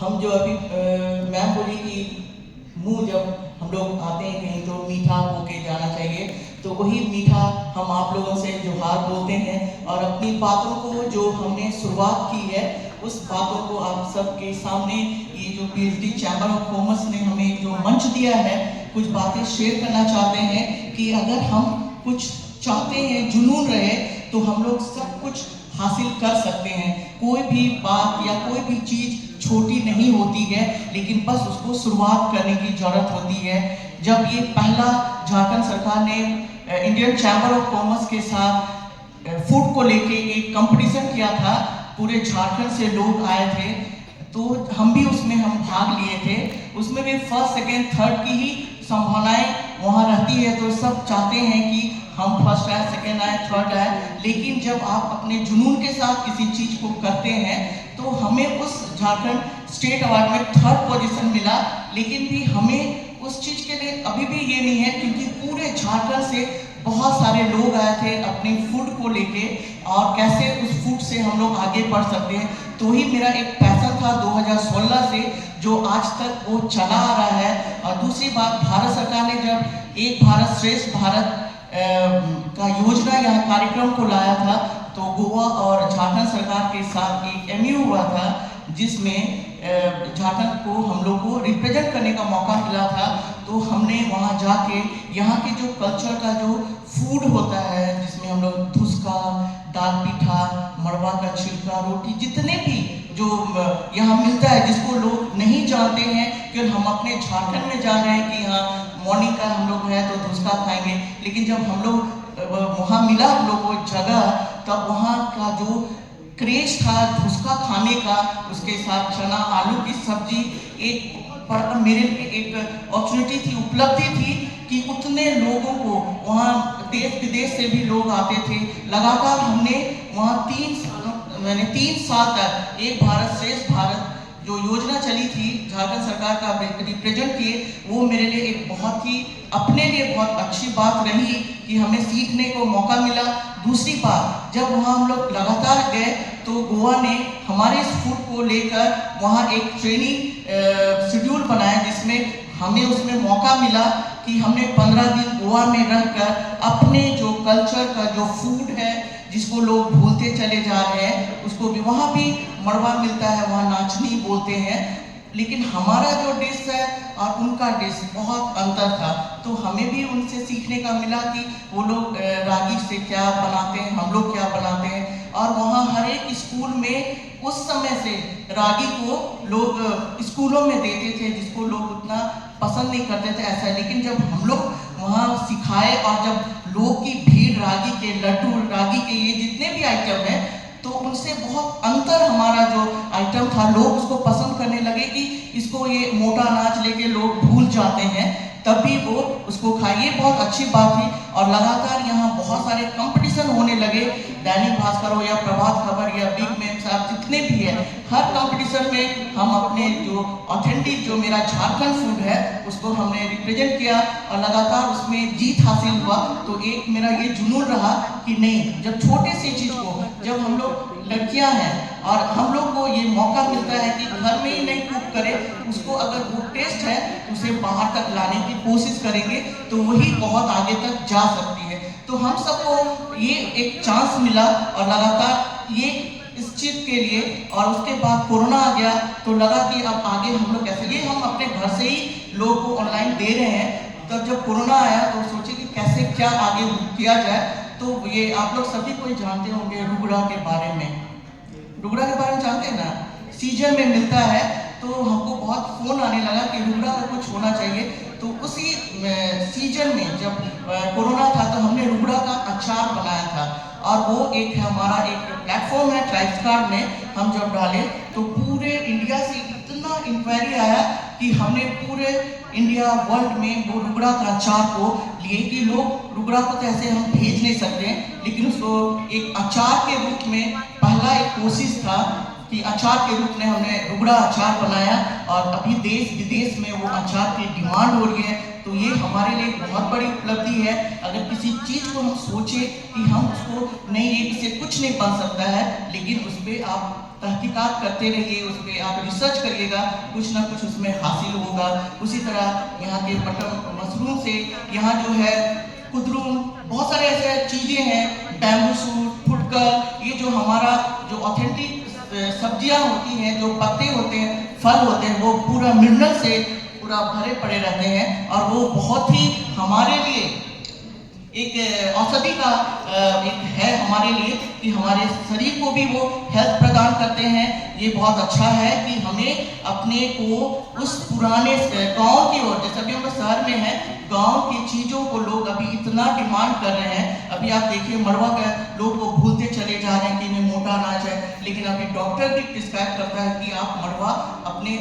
हम जो अभी मैम बोली कि मुंह जब हम लोग आते हैं कहीं तो मीठा होके जाना चाहिए, तो वही मीठा हम आप लोगों से जोहार बोलते हैं और अपनी बातों को जो हमने शुरुआत की है उस बातों को आप सबके सामने ये जो पीएचडी चैम्बर ऑफ कॉमर्स ने हमें जो मंच दिया है कुछ बातें शेयर करना चाहते हैं कि अगर हम कुछ चाहते हैं, जुनून रहे तो हम लोग सब कुछ हासिल कर सकते हैं। कोई भी बात या कोई भी चीज छोटी नहीं होती है, लेकिन बस उसको शुरुआत करने की जरूरत होती है। जब ये पहला झारखंड सरकार ने इंडियन चैम्बर ऑफ कॉमर्स के साथ फूड को लेके एक कंपटीशन किया था, पूरे झारखंड से लोग आए थे, तो हम भी उसमें हम भाग लिए थे। उसमें भी फर्स्ट सेकेंड थर्ड की ही संभावनाएं वहाँ रहती है, तो सब चाहते हैं कि हम फर्स्ट आए, सेकेंड आए, थर्ड आए। लेकिन जब आप अपने जुनून के साथ किसी चीज को करते हैं तो हमें उस झारखंड स्टेट अवार्ड में थर्ड पोजीशन मिला, लेकिन भी हमें उस चीज के लिए अभी भी ये नहीं है, क्योंकि पूरे झारखंड से बहुत सारे लोग आए थे अपने फूड को लेके और कैसे उस फूड से हम लोग आगे बढ़ सकते हैं। तो ही मेरा एक पैशन था 2016 से जो आज तक वो चला आ रहा है। और दूसरी बात, भारत सरकार ने जब एक भारत श्रेष्ठ भारत का योजना या कार्यक्रम को लाया था तो गोवा और झारखंड सरकार के साथ एक एमयू हुआ था जिसमें झारखंड को हम लोग को रिप्रेजेंट करने का मौका मिला था। तो हमने वहाँ जाके यहाँ के जो कल्चर का जो फूड होता है जिसमें हम लोग धुसका, दाल पीठा, मड़वा का छिलका, रोटी, जितने भी जो यहाँ मिलता है जिसको लोग नहीं जानते हैं कि हम अपने झारखंड में जा रहे हैं कि हाँ मॉर्निंग का हम लोग है तो धुसका खाएंगे, लेकिन जब हम लोग वहाँ मिला हम लोग को जगह, तब वहाँ का जो क्रेज था धुसका खाने का, उसके साथ चना आलू की सब्जी, एक मेरे लिए एक अपॉर्चुनिटी थी, उपलब्धि थी कि उतने लोगों को वहाँ देश विदेश से भी लोग आते थे। लगातार हमने वहाँ 3 साल तक एक भारत श्रेष्ठ भारत जो योजना चली थी झारखंड सरकार का रिप्रेजेंट किए, वो मेरे लिए एक बहुत ही अपने लिए बहुत अच्छी बात रही कि हमें सीखने को मौका मिला। दूसरी बात, जब वहाँ हम लोग लगातार गए तो गोवा ने हमारे इस फूड को लेकर वहाँ एक ट्रेनिंग शेड्यूल बनाया जिसमें हमें उसमें मौका मिला कि हमने 15 दिन गोवा में रहकर अपने जो कल्चर का जो फूड है जिसको लोग भूलते चले जा रहे हैं उसको भी, वहाँ भी मड़वा मिलता है, वहाँ नाचनी बोलते हैं, लेकिन हमारा जो डिश है और उनका डिश बहुत अंतर था। तो हमें भी उनसे सीखने का मिला कि वो लोग रागी से क्या बनाते हैं, हम लोग क्या बनाते हैं। और वहाँ हर एक स्कूल में उस समय से रागी को लोग स्कूलों में देते थे जिसको लोग उतना पसंद नहीं करते थे ऐसा, लेकिन जब हम लोग वहाँ सिखाए और जब लोग की भीड़, रागी के लड्डू, रागी के ये जितने भी आइटम हैं, तो उनसे बहुत अंतर हमारा जो आइटम था, लोग उसको पसंद करने लगे कि इसको ये मोटा अनाज लेके लोग भूल जाते हैं, तब भी वो उसको खाइए, बहुत अच्छी बात थी। और लगातार यहाँ बहुत सारे कंपटीशन होने लगे, दैनिक भास्कर हो या प्रभात खबर या बिग मैम साहब जितने भी है, हर कंपटीशन में हम अपने जो ऑथेंटिक जो मेरा झारखंड फूड है उसको हमने रिप्रेजेंट किया और लगातार उसमें जीत हासिल हुआ। तो एक मेरा ये जुनून रहा कि नहीं, जब छोटे से चीज को, जब हम लोग लड़कियां हैं और हम लोग को ये मौका मिलता है कि घर में ही नहीं कुक करें, उसको अगर वो टेस्ट है उसे बाहर तक लाने की कोशिश करेंगे तो वही बहुत आगे तक जा सकती है। तो हम सबको ये एक चांस मिला और लगातार ये इस चीज के लिए, और उसके बाद कोरोना आ गया तो लगा कि अब आगे हम लोग कैसे, ये हम अपने घर से ही लोग को ऑनलाइन दे रहे हैं। तब जब कोरोना आया तो सोचे कि कैसे क्या आगे किया जाए। तो ये आप लोग सभी कोई जानते होंगे रुगड़ा के बारे में, रुगड़ा के बारे में जानते हैं ना, सीजन में मिलता है, तो हमको बहुत फोन आने लगा कि रुगड़ा का कुछ होना चाहिए। तो उसी सीजन में जब कोरोना था तो हमने रुगड़ा का अचार बनाया था और वो एक हमारा एक प्लेटफॉर्म है ट्राइब्स कार्ड में, हम जब डाले तो पूरे इंडिया से इतना इंक्वायरी आया कि हमने पूरे इंडिया वर्ल्ड में वो रुगड़ा का अचार को लिए कि लोग रुगड़ा को तो ऐसे हम भेज नहीं सकते, लेकिन उसको एक अचार के रूप में पहला एक कोशिश था कि अचार के रूप में हमने रुगड़ा अचार बनाया और अभी देश विदेश में वो अचार की डिमांड हो रही है। तो ये हमारे लिए बहुत बड़ी उपलब्धि है। अगर किसी चीज को हम सोचे कि हम उसको नहीं, इससे कुछ नहीं बन सकता है, लेकिन उस पर आप तहकीकात करते रहिए, उस पर आप रिसर्च करिएगा, कुछ ना कुछ उसमें हासिल होगा। उसी तरह यहाँ के बटर मशरूम से यहाँ जो है कुदरूम, बहुत सारे ऐसे चीज़ें हैं, बैम्बू सूट, फुटकर, ये जो हमारा जो ऑथेंटिक सब्जियां होती हैं, जो पत्ते होते हैं, फल होते हैं, वो पूरा मिनरल से पूरा भरे पड़े रहते हैं और वो बहुत ही हमारे लिए एक औषधि का एक है हमारे लिए कि हमारे शरीर को भी वो हेल्थ प्रदान करते हैं। ये बहुत अच्छा है कि हमें अपने को उस पुराने गांव की ओर, जैसे अभी हम शहर में हैं, गांव की चीज़ों को लोग अभी इतना डिमांड कर रहे हैं। अभी आप देखिए मड़वा का लोग वो भूलते चले जा रहे हैं कि इन्हें मोटा अनाज है, लेकिन अभी डॉक्टर भी प्रिस्क्राइब करता है कि आप मड़वा अपने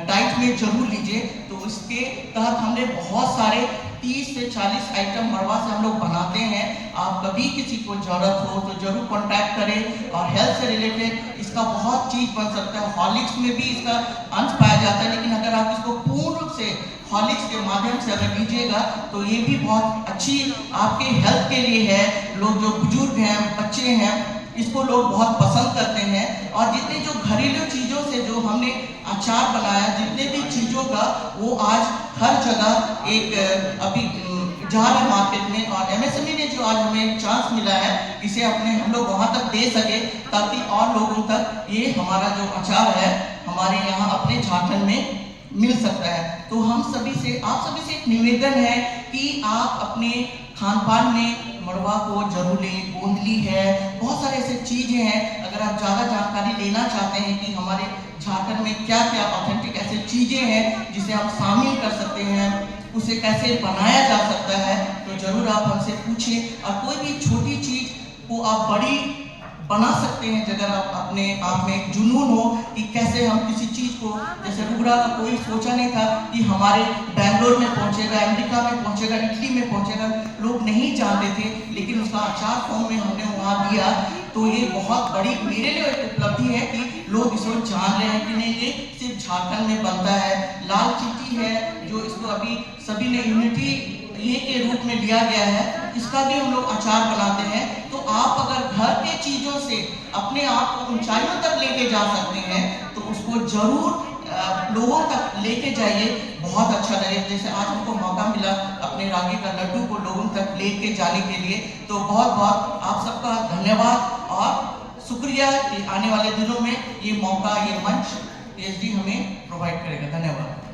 डाइट में जरूर लीजिए। तो इसके तहत हमने बहुत सारे 30 से 40 आइटम मड़वा से हम लोग बनाते हैं। आप कभी किसी को जरूरत हो तो जरूर कांटेक्ट करें। और हेल्थ से रिलेटेड इसका बहुत चीज़ बन सकता है। हॉर्लिक्स में भी इसका अंश पाया जाता है, लेकिन अगर आप इसको पूर्ण रूप से हॉर्लिक्स के माध्यम से अगर लीजिएगा तो ये भी बहुत अच्छी आपके हेल्थ के लिए है। लोग जो बुजुर्ग हैं, बच्चे हैं, इसको लोग बहुत पसंद करते हैं। और जितने जो घरेलू चीज़ों से जो हमने अचार बनाया, जितने भी चीज़ों का, वो आज हर जगह एक अभी जा रहा है मार्केट में। और MSME ने जो आज हमें चांस मिला है, इसे अपने हम लोग वहाँ तक दे सके ताकि और लोगों तक ये हमारा जो अचार है हमारे यहाँ अपने झारखंड में मिल सकता है। तो हम सभी से, आप सभी से एक निवेदन है कि आप अपने खान पान में मड़वा को जरूर लें। गोंदली है, बहुत सारे ऐसे चीज़ें हैं। अगर आप ज़्यादा जानकारी लेना चाहते हैं कि हमारे झारखंड में क्या क्या ऑथेंटिक ऐसे चीज़ें हैं जिसे हम शामिल कर सकते हैं, उसे कैसे बनाया जा सकता है, तो ज़रूर आप हमसे पूछें। और कोई भी छोटी चीज़ को आप बड़ी बना सकते हैं अगर आप अपने आप में एक जुनून हो कि कैसे हम किसी चीज़ को, जैसे रुगड़ा का कोई सोचा नहीं था कि हमारे बैंगलोर में पहुंचेगा, अमेरिका में पहुंचेगा, इटली में पहुंचेगा, लोग नहीं जानते थे, लेकिन उसका अचार फॉर्म में हमने वहाँ दिया। तो ये बहुत बड़ी मेरे लिए एक उपलब्धि है कि लोग इसको जान रहे हैं कि नहीं, ये सिर्फ झारखंड में बनता है। लाल चीटी है जो इसको अभी सभी ने यूनिटी ये के रूप में लिया गया है, इसका भी हम लोग अचार बनाते हैं। तो आप अगर घर के चीज़ों से अपने आप को ऊंचाइयों तक लेके जा सकते हैं तो उसको जरूर लोगों तक लेके जाइए, बहुत अच्छा लगे। जैसे आज हमको मौका मिला अपने रागी का लड्डू को लोगों तक लेके जाने के लिए, तो बहुत बहुत आप सबका धन्यवाद और शुक्रिया कि आने वाले दिनों में ये मौका, ये मंच PhD हमें प्रोवाइड करेगा। धन्यवाद।